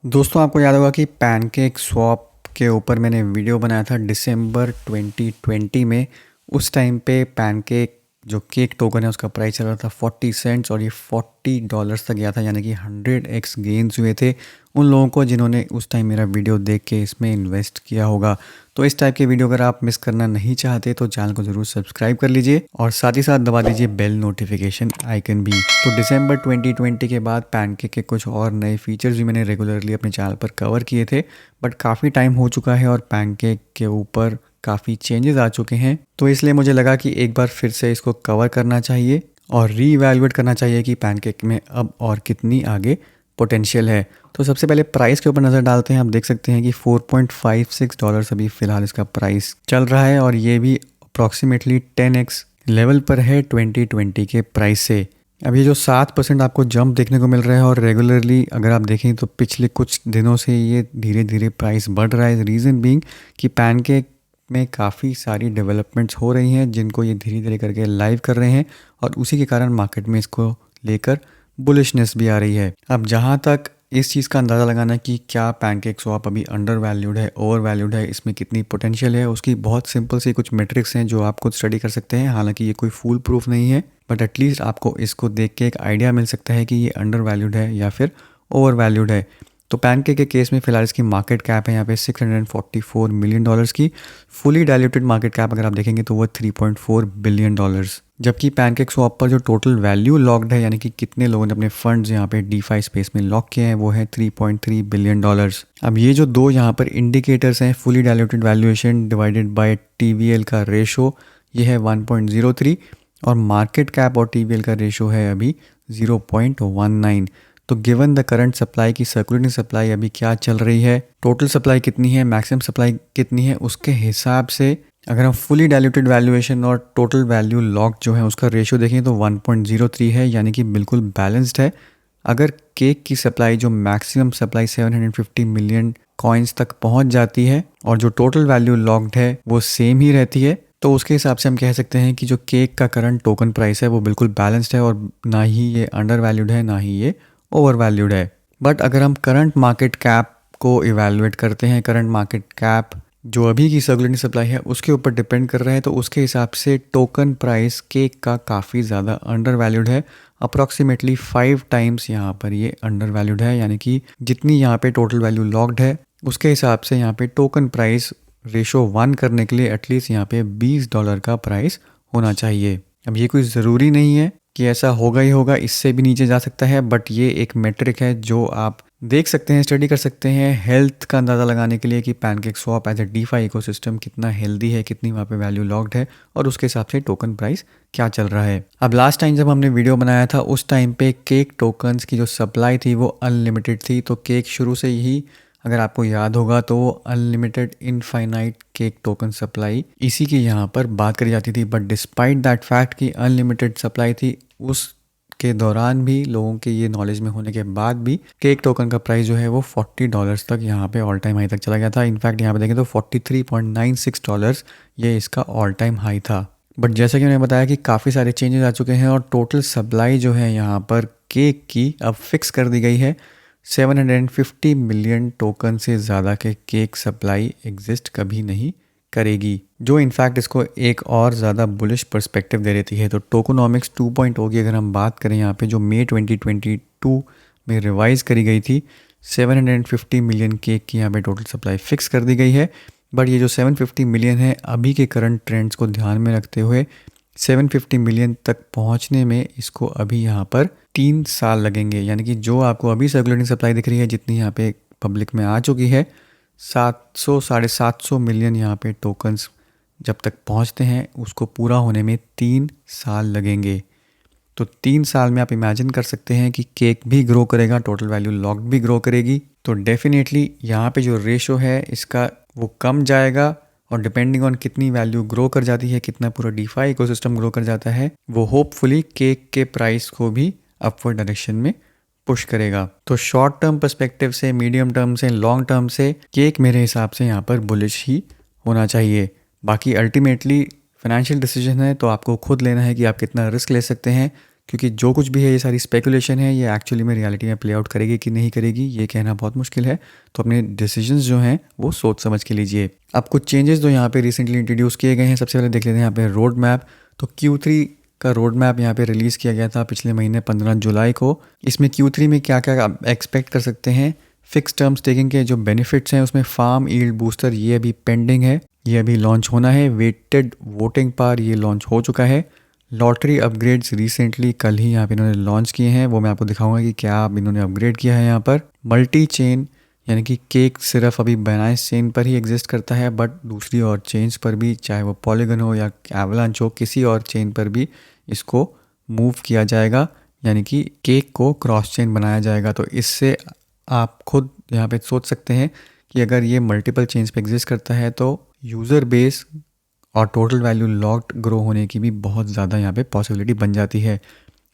दोस्तों आपको याद होगा कि पैनकेक स्वैप के ऊपर मैंने वीडियो बनाया था दिसंबर 2020 में। उस टाइम पे पैनकेक जो केक टोकन है उसका प्राइस चल रहा था 40 सेंट्स और ये $40 तक गया था, यानी कि 100x गेन्स हुए थे उन लोगों को जिन्होंने उस टाइम मेरा वीडियो देख के इसमें इन्वेस्ट किया होगा। तो इस टाइप की वीडियो अगर आप मिस करना नहीं चाहते तो चैनल को ज़रूर सब्सक्राइब कर लीजिए और साथ ही साथ दबा दीजिए बेल नोटिफिकेशन आइकन भी। तो दिसंबर 2020 के बाद पैनकेक के कुछ और नए फीचर्स भी मैंने रेगुलरली अपने चैनल पर कवर किए थे, बट काफ़ी टाइम हो चुका है और पैनकेक के ऊपर काफ़ी चेंजेस आ चुके हैं। तो इसलिए मुझे लगा कि एक बार फिर से इसको कवर करना चाहिए और रीवैल्यूएट करना चाहिए कि पैनकेक में अब और कितनी आगे पोटेंशियल है। तो सबसे पहले प्राइस के ऊपर नज़र डालते हैं। आप देख सकते हैं कि $4.56 अभी फ़िलहाल इसका प्राइस चल रहा है और ये भी अप्रॉक्सीमेटली 10x लेवल पर है 2020 के प्राइस से। अब ये जो 7% आपको जंप देखने को मिल रहा है और रेगुलरली अगर आप देखें तो पिछले कुछ दिनों से ये धीरे धीरे प्राइस बढ़ रहा है। रीज़न बीइंग कि पैनकेक में काफ़ी सारी डेवलपमेंट्स हो रही हैं जिनको ये धीरे धीरे करके लाइव कर रहे हैं और उसी के कारण मार्केट में इसको लेकर बुलिशनेस भी आ रही है। अब जहाँ तक इस चीज़ का अंदाज़ा लगाना कि क्या पैनकेक स्वैप अभी अंडर वैल्यूड है, ओवर वैल्यूड है, इसमें कितनी पोटेंशियल है, उसकी बहुत सिंपल सी कुछ मेट्रिक्स हैं जो आप खुद स्टडी कर सकते हैं। हालांकि ये कोई फूल प्रूफ नहीं है, बट एटलीस्ट आपको इसको देख के एक आइडिया मिल सकता है कि ये अंडर वैल्यूड है या फिर ओवर वैल्यूड है। तो पैनकेक के केस में फिलहाल इसकी मार्केट कैप है यहाँ पे $644 मिलियन की। फुली डायल्यूटेड मार्केट कैप अगर आप देखेंगे तो वो $3.4 बिलियन। जबकि पैनकेक स्वैप पर जो टोटल वैल्यू लॉक्ड है, यानी कि कितने लोगों ने अपने फंड्स यहाँ पे डीफाई स्पेस में लॉक किए हैं, वो है $3.3 बिलियन। अब ये जो दो यहाँ पर इंडिकेटर्स हैं, fully diluted valuation divided by TVL का रेशो, ये है 1.03 और मार्केट कैप और टीवीएल का रेशो है अभी 0.19। तो गिवन द करंट सप्लाई की सर्कुलेटिंग सप्लाई अभी क्या चल रही है, टोटल सप्लाई कितनी है, मैक्सिमम सप्लाई कितनी है, उसके हिसाब से अगर हम फुली डायल्यूटेड वैल्यूएशन और टोटल वैल्यू लॉक जो है उसका रेशियो देखें तो 1.03 है, यानी कि बिल्कुल बैलेंस्ड है। अगर केक की सप्लाई जो मैक्सिमम सप्लाई 750 मिलियन कॉइन्स तक पहुंच जाती है और जो टोटल वैल्यू लॉक्ड है वो सेम ही रहती है, तो उसके हिसाब से हम कह सकते हैं कि जो केक का करंट टोकन प्राइस है वो बिल्कुल बैलेंस्ड है और ना ही ये अंडर वैल्यूड है ना ही ये ओवर वैल्यूड है। बट अगर हम करंट मार्केट कैप को इवैल्यूएट करते हैं, करंट मार्केट कैप जो अभी की सर्कुलेटिंग सप्लाई है उसके ऊपर डिपेंड कर रहा है, तो उसके हिसाब से टोकन प्राइस केक का काफ़ी ज़्यादा अंडर वैल्यूड है। अप्रॉक्सीमेटली 5 टाइम्स यहाँ पर ये अंडर वैल्यूड है, यानी कि जितनी यहाँ पे टोटल वैल्यू लॉक्ड है उसके हिसाब से यहाँ पे टोकन प्राइस रेशो 1 करने के लिए एटलीस्ट यहाँ पे $20 का प्राइस होना चाहिए। अब ये कोई ज़रूरी नहीं है कि ऐसा होगा ही होगा, इससे भी नीचे जा सकता है, बट ये एक मेट्रिक है जो आप देख सकते हैं, स्टडी कर सकते हैं हेल्थ का अंदाज़ा लगाने के लिए कि PancakeSwap as a DeFi ecosystem कितना हेल्दी है, कितनी वहाँ पे वैल्यू लॉक्ड है और उसके हिसाब से टोकन प्राइस क्या चल रहा है। अब लास्ट टाइम जब हमने वीडियो बनाया था उस टाइम पे केक टोकन्स की जो सप्लाई थी वो अनलिमिटेड थी। तो केक शुरू से ही, अगर आपको याद होगा, तो unlimited infinite cake token supply इसी की यहाँ पर बात करी जाती थी। बट डिस्पाइट दैट फैक्ट कि अनलिमिटेड सप्लाई थी, उस के दौरान भी लोगों के ये नॉलेज में होने के बाद भी केक टोकन का प्राइस जो है वो $40 तक यहाँ पे ऑल टाइम हाई तक चला गया था। इनफैक्ट यहाँ पे देखें तो $43.96 ये इसका ऑल टाइम हाई था। बट जैसा कि मैंने बताया कि काफ़ी सारे चेंजेस आ चुके हैं और टोटल सप्लाई जो है यहाँ पर केक की अब फिक्स कर दी गई है। 750 मिलियन टोकन से ज़्यादा के केक सप्लाई एग्जिस्ट कभी नहीं करेगी, जो इनफैक्ट इसको एक और ज़्यादा बुलिश पर्सपेक्टिव दे देती है। तो टोकोनॉमिक्स 2.0 की अगर हम बात करें यहाँ पे, जो मई 2022 में रिवाइज़ करी गई थी, 750 मिलियन केक की यहाँ पे टोटल सप्लाई फिक्स कर दी गई है। बट ये जो 750 मिलियन है, अभी के करंट ट्रेंड्स को ध्यान में रखते हुए 750 मिलियन तक पहुँचने में इसको अभी यहाँ पर 3 साल लगेंगे। यानी कि जो आपको अभी सर्कुलेटिंग सप्लाई दिख रही है, जितनी यहाँ पे पब्लिक में आ चुकी है, 700 750 मिलियन यहाँ पे टोकन्स जब तक पहुँचते हैं उसको पूरा होने में 3 साल लगेंगे। तो 3 साल में आप इमेजिन कर सकते हैं कि केक भी ग्रो करेगा, टोटल वैल्यू लॉक्ड भी ग्रो करेगी। तो डेफिनेटली यहाँ पे जो रेशो है इसका वो कम जाएगा और डिपेंडिंग ऑन कितनी वैल्यू ग्रो कर जाती है, कितना पूरा डीफाई इकोसिस्टम ग्रो कर जाता है, वो होपफुली केक के प्राइस को भी अपवर्ड डायरेक्शन में पुश करेगा। तो शॉर्ट टर्म पर्सपेक्टिव से, मीडियम टर्म से, लॉन्ग टर्म से केक मेरे हिसाब से यहाँ पर बुलिश ही होना चाहिए। बाकी अल्टीमेटली फाइनेंशियल डिसीजन है, तो आपको खुद लेना है कि आप कितना रिस्क ले सकते हैं, क्योंकि जो कुछ भी है ये सारी स्पेकुलेशन है, ये एक्चुअली में रियलिटी में प्ले आउट करेगी कि नहीं करेगी ये कहना बहुत मुश्किल है। तो अपने डिसीजंस जो हैं वो सोच समझ के लीजिए। अब कुछ चेंजेस जो यहाँ पे रिसेंटली इंट्रोड्यूस किए गए हैं, सबसे पहले देख लेते हैं यहाँ पे रोड मैप। तो Q3 का रोड मैप यहाँ पे रिलीज़ किया गया था पिछले महीने 15 जुलाई को। इसमें Q3 में क्या क्या आप एक्सपेक्ट कर सकते हैं। फिक्स टर्म स्टेकिंग के जो बेनिफिट्स हैं उसमें फार्म यील्ड बूस्टर ये अभी पेंडिंग है, ये अभी लॉन्च होना है। वेटेड वोटिंग पावर ये लॉन्च हो चुका है। लॉटरी अपग्रेड्स रिसेंटली कल ही यहाँ पे इन्होंने लॉन्च किए हैं, वो मैं आपको दिखाऊंगा कि क्या आप इन्होंने अपग्रेड किया है यहाँ पर। मल्टी चेन यानी कि केक सिर्फ अभी बाइनेंस चेन पर ही एग्जिस्ट करता है, बट दूसरी और चेन्स पर भी, चाहे वो पॉलीगन हो या एवलांच हो, किसी और चेन पर भी इसको मूव किया जाएगा, यानी कि केक को क्रॉस चेन बनाया जाएगा। तो इससे आप खुद यहाँ पे सोच सकते हैं कि अगर ये मल्टीपल चेन्स पे एग्जिस्ट करता है तो यूज़र बेस और टोटल वैल्यू लॉक्ड ग्रो होने की भी बहुत ज़्यादा यहाँ पे पॉसिबिलिटी बन जाती है।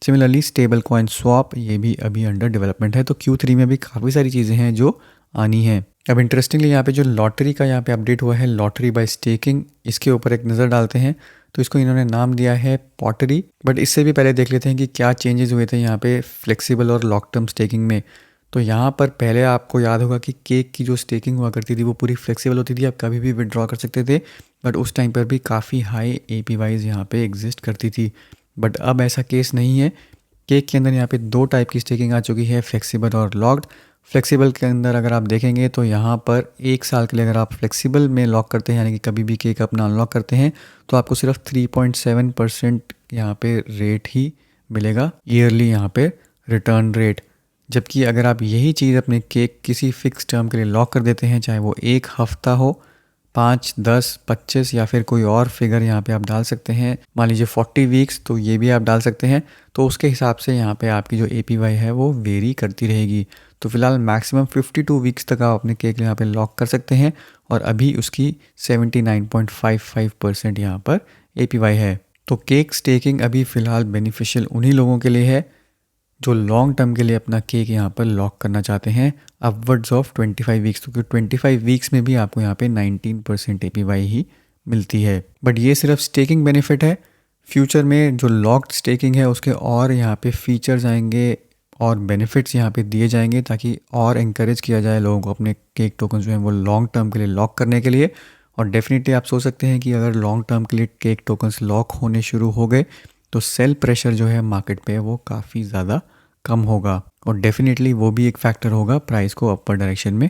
सिमिलरली स्टेबल कॉइन स्वैप ये भी अभी अंडर डेवलपमेंट है। तो Q3 में भी काफ़ी सारी चीज़ें हैं जो आनी हैं। अब इंटरेस्टिंगली यहाँ पे जो लॉटरी का यहाँ पे अपडेट हुआ है, लॉटरी बाय स्टेकिंग, इसके ऊपर एक नज़र डालते हैं। तो इसको इन्होंने नाम दिया है पॉटरी। बट इससे भी पहले देख लेते हैं कि क्या चेंजेस हुए थे यहाँ पे फ्लेक्सिबल और लॉन्ग टर्म स्टेकिंग में। तो यहाँ पर पहले आपको याद होगा कि केक की जो स्टेकिंग हुआ करती थी वो पूरी फ्लेक्सिबल होती थी, आप कभी भी विड्रॉ कर सकते थे। बट उस टाइम पर भी काफ़ी हाई APYs यहाँ पे एग्जिस्ट करती थी। बट अब ऐसा केस नहीं है। केक के अंदर यहाँ पे 2 टाइप की स्टेकिंग आ चुकी है, फ्लेक्सिबल और लॉक्ड। फ्लेक्सिबल के अंदर अगर आप देखेंगे तो यहाँ पर 1 साल के लिए अगर आप फ्लेक्सिबल में लॉक करते हैं, यानी कि कभी भी केक अपना अनलॉक करते हैं, तो आपको सिर्फ 3.7% यहाँ पे रेट ही मिलेगा, ईयरली यहाँ पे रिटर्न रेट। जबकि अगर आप यही चीज़ अपने केक किसी फिक्स टर्म के लिए लॉक कर देते हैं, चाहे वो 1 हफ्ता हो, 5, 10, 25 या फिर कोई और फिगर यहाँ पे आप डाल सकते हैं, मान लीजिए 40 वीक्स, तो ये भी आप डाल सकते हैं। तो उसके हिसाब से यहाँ पे आपकी जो APY है वो वेरी करती रहेगी। तो फिलहाल मैक्सिमम 52 वीक्स तक आप अपने केक यहाँ पे लॉक कर सकते हैं और अभी उसकी 79.55% यहाँ पर APY है। तो केक स्टेकिंग अभी फ़िलहाल बेनिफिशियल उन्हीं लोगों के लिए है जो लॉन्ग टर्म के लिए अपना केक यहाँ पर लॉक करना चाहते हैं अपवर्ड्स ऑफ 25 वीक्स। तो 25 वीक्स में भी आपको यहाँ पे 19% APY ही मिलती है। बट ये सिर्फ स्टेकिंग बेनिफिट है। फ्यूचर में जो लॉक्ड स्टेकिंग है उसके और यहाँ पे फीचर्स आएंगे और बेनिफिट्स यहाँ पे दिए जाएंगे ताकि और इंकरेज किया जाए लोगों को अपने केक टोकन जो हैं वो लॉन्ग टर्म के लिए लॉक करने के लिए। और डेफिनेटली आप सोच सकते हैं कि अगर लॉन्ग टर्म के लिए केक टोकन्स लॉक होने शुरू हो गए तो सेल प्रेशर जो है मार्केट पे वो काफ़ी ज़्यादा कम होगा और डेफिनेटली वो भी एक फैक्टर होगा प्राइस को अपर डायरेक्शन में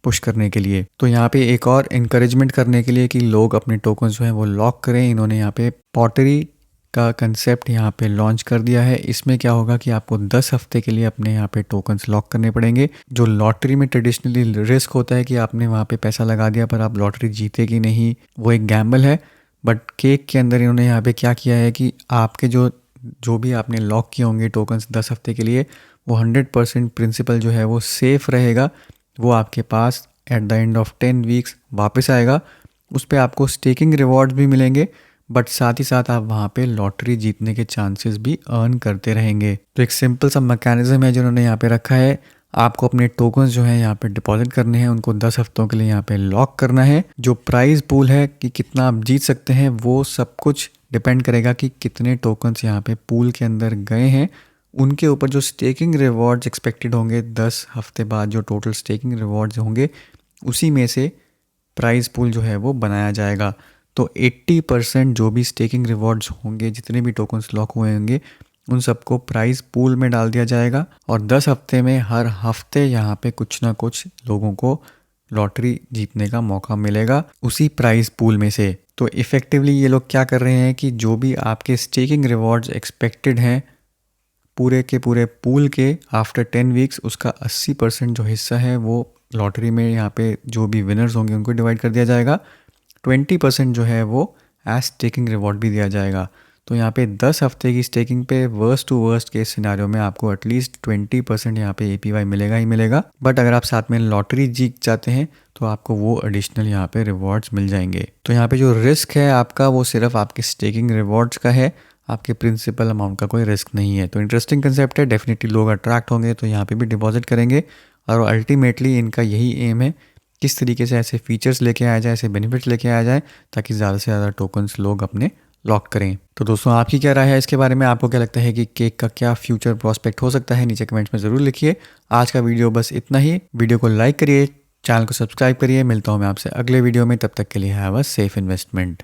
पुश करने के लिए। तो यहाँ पे एक और इंकरेजमेंट करने के लिए कि लोग अपने टोकन्स जो हैं वो लॉक करें, इन्होंने यहाँ पे पॉटरी का कंसेप्ट यहाँ पे लॉन्च कर दिया है। इसमें क्या होगा कि आपको 10 हफ्ते के लिए अपने यहाँ पे टोकन्स लॉक करने पड़ेंगे। जो लॉटरी में ट्रेडिशनली रिस्क होता है कि आपने वहाँ पे पैसा लगा दिया पर आप लॉटरी जीते कि नहीं, वो एक गैम्बल है। बट केक के अंदर इन्होंने यहाँ पे क्या किया है कि आपके जो भी आपने लॉक किए होंगे टोकन्स 10 हफ्ते के लिए, वो 100% प्रिंसिपल जो है वो सेफ़ रहेगा। वो आपके पास at the end of 10 weeks वापस आएगा। उस पर आपको स्टेकिंग रिवॉर्ड्स भी मिलेंगे, बट साथ ही साथ आप वहाँ पे लॉटरी जीतने के चांसेस भी अर्न करते रहेंगे। तो एक सिंपल सा मैकेनिज्म है जिन्होंने यहाँ पे रखा है। आपको अपने टोकन्स जो है यहाँ पे डिपॉजिट करने हैं, उनको 10 हफ्तों के लिए यहाँ पे लॉक करना है। जो प्राइस पूल है कि कितना आप जीत सकते हैं वो सब कुछ डिपेंड करेगा कि कितने टोकन्स यहाँ पे पूल के अंदर गए हैं, उनके ऊपर जो स्टेकिंग रिवॉर्ड्स एक्सपेक्टेड होंगे 10 हफ्ते बाद, जो टोटल स्टेकिंग रिवॉर्ड्स होंगे उसी में से प्राइस पूल जो है वो बनाया जाएगा। तो 80% जो भी स्टेकिंग रिवॉर्ड्स होंगे, जितने भी टोकन्स लॉक हुए होंगे, उन सबको प्राइस पूल में डाल दिया जाएगा और 10 हफ्ते में हर हफ्ते यहाँ पे कुछ ना कुछ लोगों को लॉटरी जीतने का मौका मिलेगा उसी प्राइस पूल में से। तो इफ़ेक्टिवली ये लोग क्या कर रहे हैं कि जो भी आपके स्टेकिंग रिवॉर्ड्स एक्सपेक्टेड हैं पूरे के पूरे पूल के आफ्टर 10 वीक्स, उसका 80% जो हिस्सा है वो लॉटरी में यहाँ पे जो भी विनर्स होंगे उनको डिवाइड कर दिया जाएगा। 20% जो है वो एज स्टेकिंग रिवॉर्ड भी दिया जाएगा। तो यहाँ पे 10 हफ्ते की स्टेकिंग पे worst to worst case scenario में आपको एटलीस्ट 20% यहाँ पे APY मिलेगा ही मिलेगा। बट अगर आप साथ में लॉटरी जीत जाते हैं तो आपको वो एडिशनल यहाँ पे रिवॉर्ड्स मिल जाएंगे। तो यहाँ पे जो रिस्क है आपका वो सिर्फ आपके स्टेकिंग रिवॉर्ड्स का है, आपके प्रिंसिपल अमाउंट का कोई रिस्क नहीं है। तो इंटरेस्टिंग कंसेप्ट है, डेफिनेटली लोग अट्रैक्ट होंगे तो यहाँ पे भी डिपॉजिट करेंगे और अल्टीमेटली इनका यही एम है किस तरीके से ऐसे फीचर्स लेके आया जाए, ऐसे बेनिफिट्स लेके आया जाए ताकि ज़्यादा से ज़्यादा टोकन्स लोग अपने लॉक करें। तो दोस्तों आपकी क्या राय है इसके बारे में? आपको क्या लगता है कि केक का क्या फ्यूचर प्रोस्पेक्ट हो सकता है? नीचे कमेंट्स में ज़रूर लिखिए। आज का वीडियो बस इतना ही। वीडियो को लाइक करिए, चैनल को सब्सक्राइब करिए। मिलता हूँ मैं आपसे अगले वीडियो में, तब तक के लिए हैव अ सेफ इन्वेस्टमेंट।